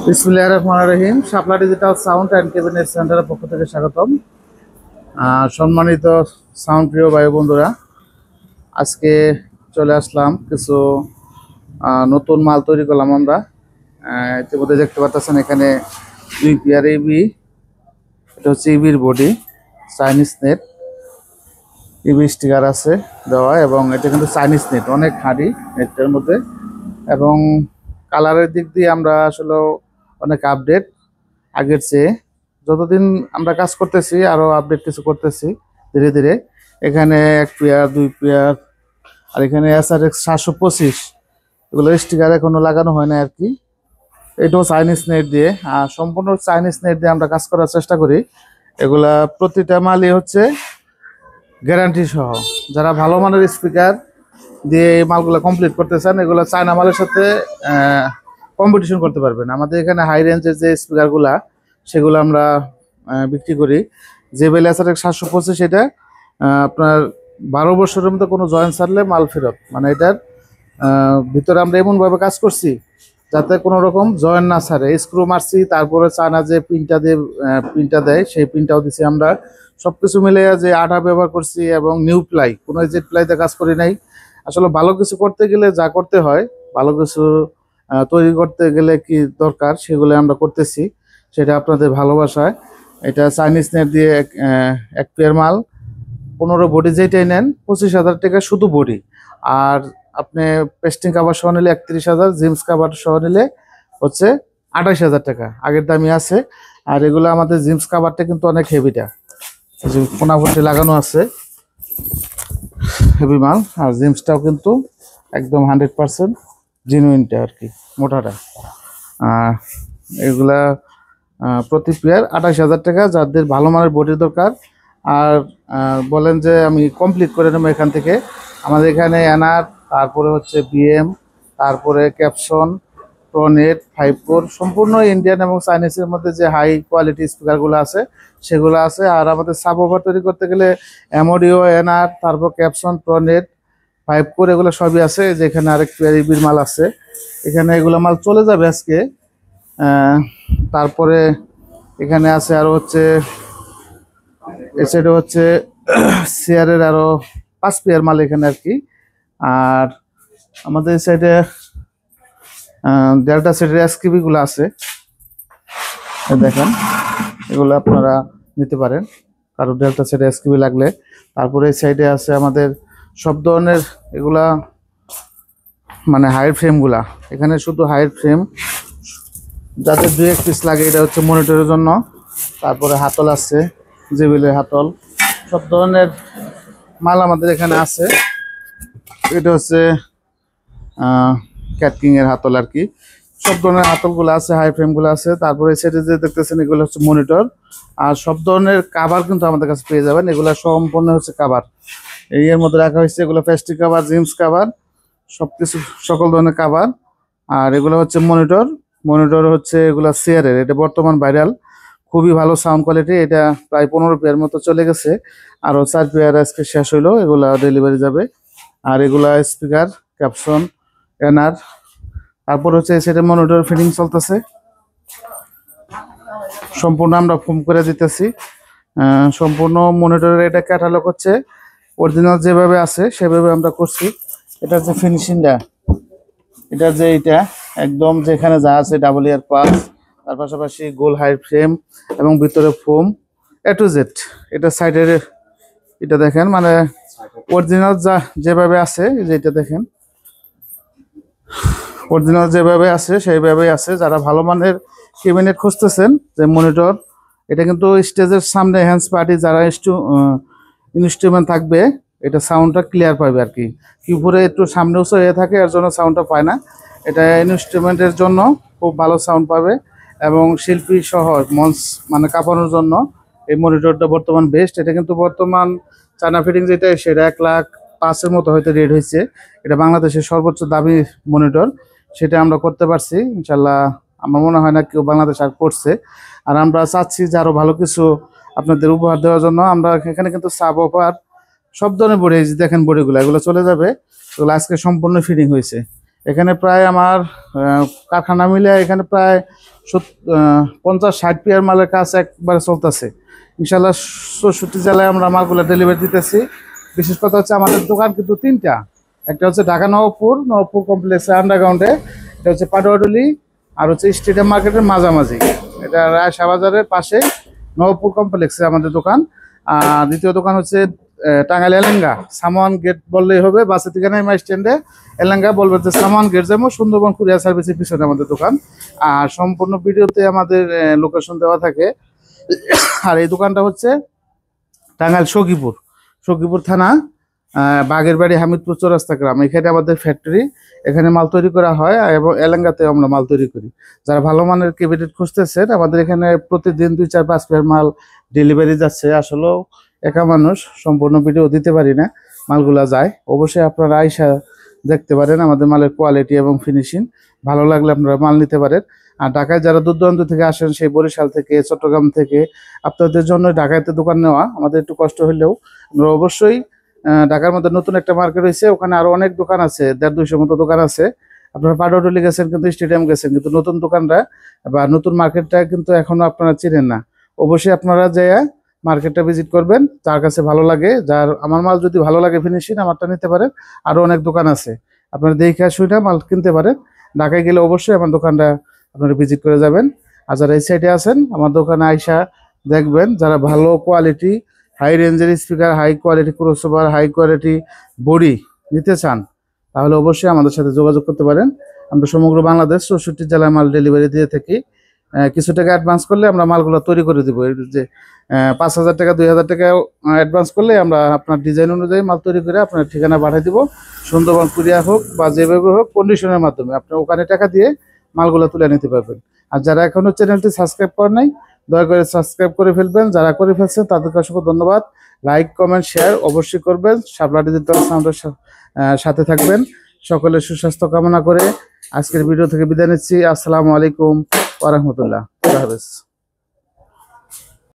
বিসমিল্লাহির রহমানির রহিম। শাপলা digital sound and cabinet সেন্টারের পক্ষ থেকে স্বাগতম। সম্মানিত সাউন্ড প্রিয় ভাই বন্ধুরা, আজকে চলে আসলাম কিছু নতুন মাল তৈরি করলাম আমরা। ইতিমধ্যে দেখতে পাচ্ছেন এখানে 2 পেয়ার ইবি, এটা হচ্ছে ইবির বডি, চাইনিজ নেট, ইবি স্টিকার আছে দেওয়া, এবং এটা কিন্তু চাইনিজ নেট, অনেক হার্ডি নেটের মধ্যে, এবং কালারের দিক দিয়ে আমরা আসলে অনেক আপডেট আগের চেয়ে। যতদিন আমরা কাজ করতেছি আরও আপডেট কিছু করতেছি ধীরে ধীরে। এখানে 1 পেয়ার 2 পেয়ার, আর এখানে SRX 725 এগুলো স্টিকার এখনো লাগানো হয় না আর কি। এটাও চাইনিজ নেট দিয়ে, আর সম্পূর্ণ চাইনিজ নেট দিয়ে আমরা কাজ করার চেষ্টা করি। এগুলা প্রতিটা মালই হচ্ছে গ্যারান্টি সহ। যারা ভালো মানের স্পিকার দিয়ে এই মালগুলো কমপ্লিট করতে চান, এগুলো চায়না মালের সাথে কম্পিটিশন করতে পারবেন। আমাদের এখানে হাই রেঞ্জের যে স্পিকারগুলা সেগুলো আমরা বিক্রি করি। JBL SRX 725 এটা আপনার 12 বছরের মধ্যে কোনো জয়েন্ট ছাড়লে মাল ফেরত, মানে এটার ভিতরে আমরা এমনভাবে কাজ করছি যাতে কোনো রকম জয়েন্ট না ছাড়ে। স্ক্রু মারছি, তারপরে চায়না যে পিনটা দেয় সেই পিনটাও দিছি আমরা। সব কিছু মিলে যে আঠা ব্যবহার করছি এবং নিউ প্লাই, কোনো জেড প্লাইতে কাজ করি নাই। আসলে ভালো কিছু করতে গেলে যা করতে হয়, ভালো কিছু তৈরি করতে গেলে কি দরকার সেগুলো আমরা করতেছি, সেটা আপনাদের ভালোবাসায়। এটা চাইনিজ নেট দিয়ে 1 পেয়ার মাল, 15 বডি যেটাই নেন 25,000 টাকা শুধু বডি। আর আপনি পেস্টিং কাভার সহ নিলে 31,000, জিমস কাভার সহ নিলে হচ্ছে 28,000 টাকা, আগের দামই আছে। আর এগুলো আমাদের জিমস কাভারটা কিন্তু অনেক হেভিটা, কোনাপট্টি লাগানো আছে, হেভি মাল। আর জিমসটাও কিন্তু একদম 100% জেনুইনটা আর কি, মোটাটা। এগুলা প্রতি পেয়ার 28,000 টাকা। যাদের ভালো মানের বডির দরকার আর বলেন যে আমি কমপ্লিট করে নেবো এখান থেকে, আমাদের এখানে এনআর, তারপরে হচ্ছে BM, তারপরে ক্যাপসন, প্রনেট, 5-4 সম্পূর্ণ ইন্ডিয়ান এবং চাইনিজের মধ্যে যে হাই কোয়ালিটি স্পিকারগুলো আছে সেগুলো আছে। আর আমাদের সাব ওভার তৈরি করতে গেলে অ্যামোডিও, এনআর, তারপর ক্যাপসন, প্রনেট, 5-4 এগুলো সবই আছে। যেখানে আরেক পেয়ার ইবির মাল আছে, এখানে এগুলো মাল চলে যাবে আজকে। তারপরে এখানে আছে আরো হচ্ছে এই সাইডে হচ্ছে চেয়ারের আরো 5 পেয়ার মাল এখানে আর কি। আর আমাদের এই সাইডে ডেল্টা সেটের SKB গুলো আছে, দেখেন এগুলো আপনারা নিতে পারেন কারো ডেল্টা সেটের SKB লাগলে। তারপরে এই সাইডে আছে আমাদের সব ধরনের এগুলা, মানে হাইট ফ্রেমগুলা। এখানে শুধু হাইট ফ্রেম, যাদের 2-1 পিস লাগে, এটা হচ্ছে মনিটরের জন্য। তারপরে হাতল আছে, JBL-এর হাতল, সব ধরনের মাল আমাদের এখানে আছে। এটা হচ্ছে ক্যাটকিং-এর হাতল আর কি, সব ধরনের হাতলগুলো আছে, হাই ফ্রেমগুলো আছে। তারপরে সেটা যে দেখতেছেন এগুলো হচ্ছে মনিটর। আর সব ধরনের কাভার কিন্তু আমাদের কাছে পেয়ে যাবেন, এগুলো সম্পূর্ণ হচ্ছে কাভার এর মধ্যে রাখা হয়েছে। এগুলো প্লাস্টিক কাভার, জিন্স কাভার, সবকিছু সকল ধরনের কাভার। আর এগুলো হচ্ছে মনিটর হচ্ছে এগুলো চেয়ারের, এটা বর্তমান ভাইরাল, খুবই ভালো সাউন্ড কোয়ালিটি। এটা প্রায় 15 পেয়ার মতো চলে গেছে, আরও 4 পেয়ার আজকে শেষ হইলো, এগুলা ডেলিভারি যাবে। আর এগুলা স্পিকার, ক্যাপসন, এনআর। তারপর হচ্ছে সেটা মনিটর ফিটিং চলতেছে, সম্পূর্ণ আমরা ফোম করে দিতেছি। সম্পূর্ণ মনিটরের এটা ক্যাটালগ হচ্ছে অরিজিনাল যেভাবে আছে সেভাবে আমরা করছি। এটা যে ফিনিশিংটা, এটা যে এটা একদম যেখানে যা আছে ডাবল ইয়ার পাস, তার পাশাপাশি গোল হাই ফ্রেম এবং ভিতরে ফোম A to Z। এটা সাইডের এটা দেখেন, মানে অরিজিনাল যা যেভাবে আছে, যেটা দেখেন অরিজিনাল যেভাবে আছে সেইভাবেই আছে। যারা ভালো মানের ক্যাবিনেট খুঁজতেছেন, যে মনিটর, এটা কিন্তু স্টেজের সামনে হ্যান্ডস পার্টি যারা ইনস্ট্রুমেন্ট থাকবে, এটা সাউন্ডটা ক্লিয়ার পাবে আর কি। কিবোর্ডে একটু সামনে উঁচু হয়ে থাকে, এর জন্য সাউন্ডটা পায় না। এটা ইনস্ট্রুমেন্টের জন্য খুব ভালো সাউন্ড পাবে, এবং শিল্পী সহ মঞ্চ মানে কাঁপানোর জন্য এই মনিটরটা বর্তমান বেস্ট। এটা কিন্তু বর্তমান চায়না ফিটিং যেটা, সেটা 1,05,000 মতো হয়তো রেট হয়েছে। এটা বাংলাদেশের সর্বোচ্চ দামি মনিটর, সেটা আমরা করতে পারছি ইনশাল্লাহ। আমার মনে হয় না কেউ বাংলাদেশ আর করছে। আর আমরা চাচ্ছি যে আরও ভালো কিছু আপনাদের উপহার দেওয়ার জন্য। আমরা এখানে কিন্তু সাব অফার সব ধরনের বডি, দেখেন বডিগুলো, এগুলো চলে যাবে, এগুলো আজকে সম্পূর্ণ ফিটিং হয়েছে। এখানে প্রায় আমার কারখানা মিলে এখানে প্রায় 50-60 পেয়ার মালের কাজ একবারে চলতেছে। ইনশাল্লাহ 64 জেলায় আমরা মালগুলো ডেলিভারি দিতেছি। বিশেষ কথা হচ্ছে আমাদের দোকান কিন্তু 3টা। একটা হচ্ছে ঢাকা নবাবপুর কমপ্লেক্সে আন্ডারগ্রাউন্ডে, এটা হচ্ছে পাটোয়াটুলি, আর হচ্ছে স্টেডিয়াম মার্কেটের মাঝামাঝি, এটা রায় শাহবাজারের পাশে নবাবপুর কমপ্লেক্সে আমাদের দোকান। আর দ্বিতীয় দোকান হচ্ছে টাঙ্গাইল এলেঙ্গা সামান গেট বললেই হবে, বাসে থেকে নেমে স্ট্যান্ডে এলেঙ্গা বলবেন যে সামান গেট যেমন সুন্দরবন কুরিয়ার সার্ভিসের পিছনে আমাদের দোকান। আর সম্পূর্ণ ভিডিওতে আমাদের লোকেশন দেওয়া থাকে। আর এই দোকানটা হচ্ছে টাঙ্গাইল সখীপুর থানা, বাগেরবাড়ি হামিদপুর চৌরাস্তা গ্রাম। এখানে আমাদের ফ্যাক্টরি, এখানে মাল তৈরি করা হয় এবং এলেঙ্গাতে আমরা মাল তৈরি করি। যারা ভালো মানের ক্যাবিনেট খুঁজতেছেন, আমাদের এখানে প্রতিদিন 2-4-5 পেয়ার মাল ডেলিভারি যাচ্ছে। আসলেও একা মানুষ সম্পূর্ণ ভিডিও দিতে পারি না, মালগুলা যায়। অবশ্যই আপনারা আইসা দেখতে পারেন আমাদের মালের কোয়ালিটি এবং ফিনিশিং। ভালো লাগলে আপনারা মাল নিতে পারেন। আর ঢাকায় যারা দূর দূরান্ত থেকে আসেন, সেই বরিশাল থেকে, চট্টগ্রাম থেকে, আপনাদের জন্য ঢাকাতে দোকান নেওয়া আমাদের একটু কষ্ট হলেও আমরা অবশ্যই ঢাকার মধ্যে নতুন একটা মার্কেট হয়েছে, ওখানে আরো অনেক দোকান আছে, 150-200 মতো দোকান আছে। আপনারা পাটোয়াটুলি গেছেন কিন্তু স্টেডিয়াম গেছেন, কিন্তু নতুন দোকানটা বা নতুন মার্কেটটা কিন্তু এখনো আপনারা চিনেন না। অবশ্যই আপনারা যেয়ে মার্কেটটা ভিজিট করবেন, যার কাছে ভালো লাগে, যার আমার মাল যদি ভালো লাগে ফিনিশিং, আমারটা নিতে পারেন। আরো অনেক দোকান আছে, আপনারা দেখে শুনে মাল কিনতে পারেন। ঢাকায় গেলে অবশ্যই আমার দোকানটা আপনারা ভিজিট করে যাবেন। আর যারা এই সাইডে আছেন, আমার দোকানে আইসা দেখবেন, যারা ভালো কোয়ালিটি হাই রেঞ্জের speaker, high quality crossover, high quality body নিতে চান, তাহলে অবশ্যই আমাদের সাথে যোগাযোগ করতে পারেন। আমরা সমগ্র বাংলাদেশ 64 জেলায় মাল ডেলিভারি দিয়ে থাকি। কিছু টাকা অ্যাডভান্স করলে আমরা মালগুলো তৈরি করে দেবো। যে 5,000 টাকা 2,000 টাকা অ্যাডভান্স করলে আমরা আপনার ডিজাইন অনুযায়ী মাল তৈরি করে আপনার ঠিকানা পাঠিয়ে দিব। সুন্দরবন কুরিয়ার হোক বা যেভাবে হোক, কন্ডিশনের মাধ্যমে আপনি ওখানে টাকা দিয়ে মালগুলো তুলে নিতে পারবেন। আর যারা এখনো চ্যানেলটি সাবস্ক্রাইব করেন নাই, দয়া করে সাবস্ক্রাইব করে ফেলবেন। যারা করে ফেলছেন তাদেরকে অসংখ্য ধন্যবাদ। লাইক, কমেন্ট, শেয়ার অবশ্যই করবেন। শাপলা ডিজিটাল সাউন্ডের সাথে থাকবেন। সকলের সুস্বাস্থ্য কামনা করে আজকের ভিডিও থেকে বিদায় নিচ্ছি। আসসালামু আলাইকুম ওয়া রাহমাতুল্লাহ। আল্লাহ হাফেজ।